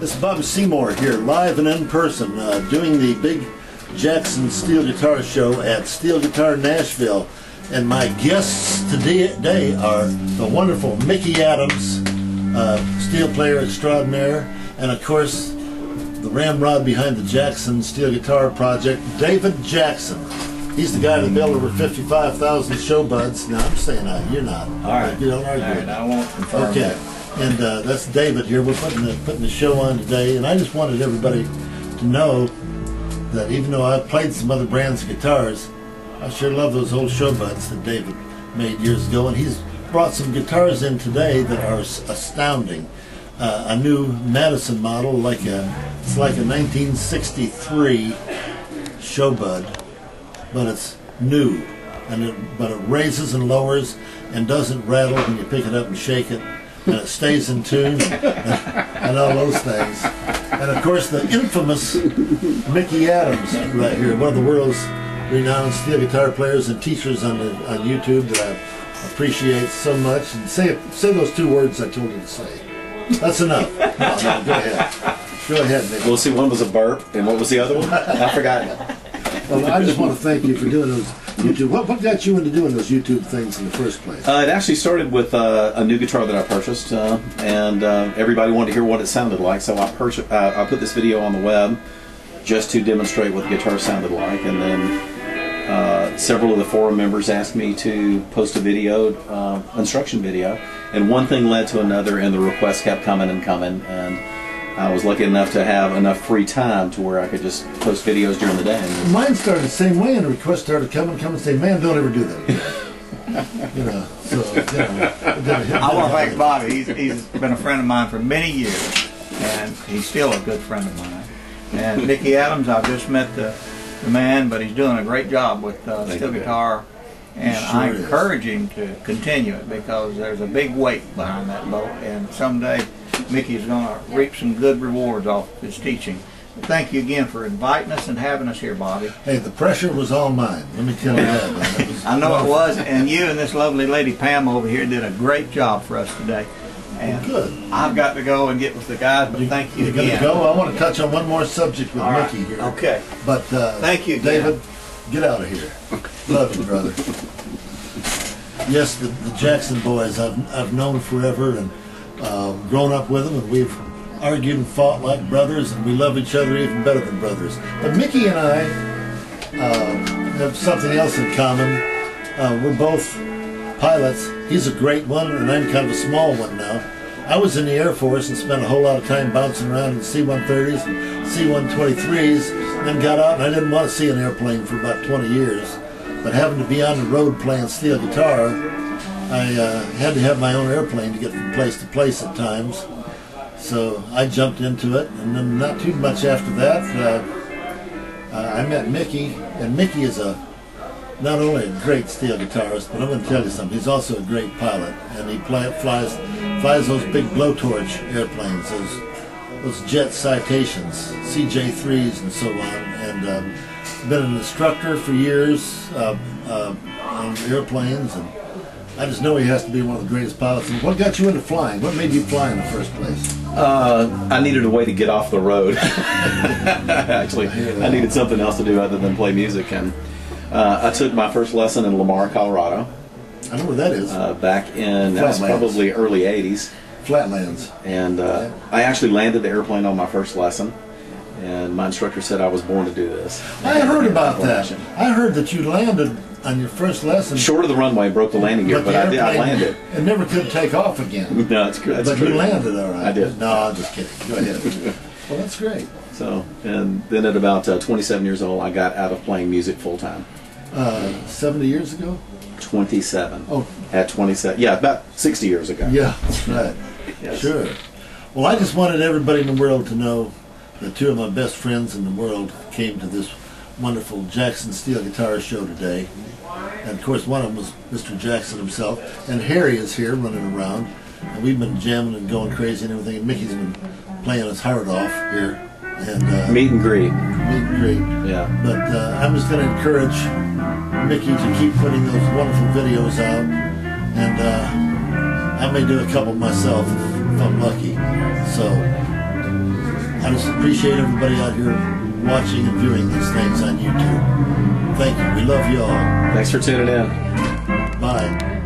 This is Bobby Seymour here, live and in person, doing the big Jackson Steel Guitar Show at Steel Guitar Nashville. And my guests today are the wonderful Mickey Adams, steel player extraordinaire, and of course, the ramrod behind the Jackson Steel Guitar Project, David Jackson. He's the guy that built over 55,000 show buds. Now I'm saying you're not. All right. You don't argue. All right, I won't confirm. Okay. That. And that's David here. We're putting the show on today, and I just wanted everybody to know that even though I've played some other brands of guitars, I sure love those old show buds that David made years ago, and he's brought some guitars in today that are astounding. A new Madison model, it's like a 1963 show bud, but it's new, but it raises and lowers and doesn't rattle when you pick it up and shake it. And it stays in tune and all those things. And of course the infamous Mickey Adams right here, one of the world's renowned steel guitar players and teachers on YouTube that I appreciate so much. And say those two words I told you to say. That's enough. No, go ahead. Go ahead, Mickey. We'll see, one was a burp, and what was the other one? I forgot. Well, I just want to thank you for doing those YouTube. What got you into doing those YouTube things in the first place? It actually started with a new guitar that I purchased, and everybody wanted to hear what it sounded like, so I put this video on the web just to demonstrate what the guitar sounded like, and then several of the forum members asked me to post a video, instruction video, and one thing led to another, and the requests kept coming and coming, and I was lucky enough to have enough free time to where I could just post videos during the day. Mine started the same way, and the requests started coming and say, "Man, don't ever do that again." You know, so I want to thank Bobby. He's been a friend of mine for many years, and he's still a good friend of mine. And Mickey Adams, I've just met the man, but he's doing a great job with steel guitar, and sure I encourage him to continue it because there's a big weight behind that boat, and someday Mickey's going to reap some good rewards off his teaching. Thank you again for inviting us and having us here, Bobby. Hey, the pressure was all mine. Let me tell you that, man. I know it was, and you and this lovely lady Pam over here did a great job for us today. And good. I've got to go and get with the guys, but thank you again. You're going to go? I want to touch on one more subject with Mickey here. Okay. But thank you again. David, get out of here. Love you, brother. Yes, the Jackson boys I've known forever, and grown up with them, and we've argued and fought like brothers, and we love each other even better than brothers. But Mickey and I have something else in common. We're both pilots. He's a great one, and I'm kind of a small one now. I was in the Air Force and spent a whole lot of time bouncing around in C-130s and C-123s, and then got out, and I didn't want to see an airplane for about 20 years. But having to be on the road playing steel guitar, I had to have my own airplane to get from place to place at times. So I jumped into it, and then not too much after that, I met Mickey, and Mickey is not only a great steel guitarist, but I'm going to tell you something, he's also a great pilot, and he flies those big blowtorch airplanes, those jet citations, CJ3s and so on, and been an instructor for years on airplanes, and I just know he has to be one of the greatest pilots. And what got you into flying? What made you fly in the first place? I needed a way to get off the road. Actually, I needed something else to do other than play music, and I took my first lesson in Lamar, Colorado. I know where that is. Back in, that was probably early 80s. Flatlands. And I actually landed the airplane on my first lesson, and my instructor said I was born to do this. I heard about that. I heard that you landed on your first lesson. Short of the runway, broke the landing gear, but I landed. It never could take off again. No, that's true. But you landed all right. I did. No, I'm just kidding. Go ahead. Well, that's great. So, and then at about 27 years old, I got out of playing music full time. 70 years ago? 27. Oh. At 27. Yeah, about 60 years ago. Yeah, that's right. Yes. Sure. Well, I just wanted everybody in the world to know that two of my best friends in the world came to this wonderful Jackson Steel Guitar Show today. And of course one of them was Mr. Jackson himself. And Harry is here running around. And we've been jamming and going crazy and everything. And Mickey's been playing his heart off here. And meet and greet. Meet and greet. Yeah. But I'm just going to encourage Mickey to keep putting those wonderful videos out. And I may do a couple myself if I'm lucky. So I just appreciate everybody out here watching and viewing these things on YouTube. Thank you. We love you all. Thanks for tuning in. Bye.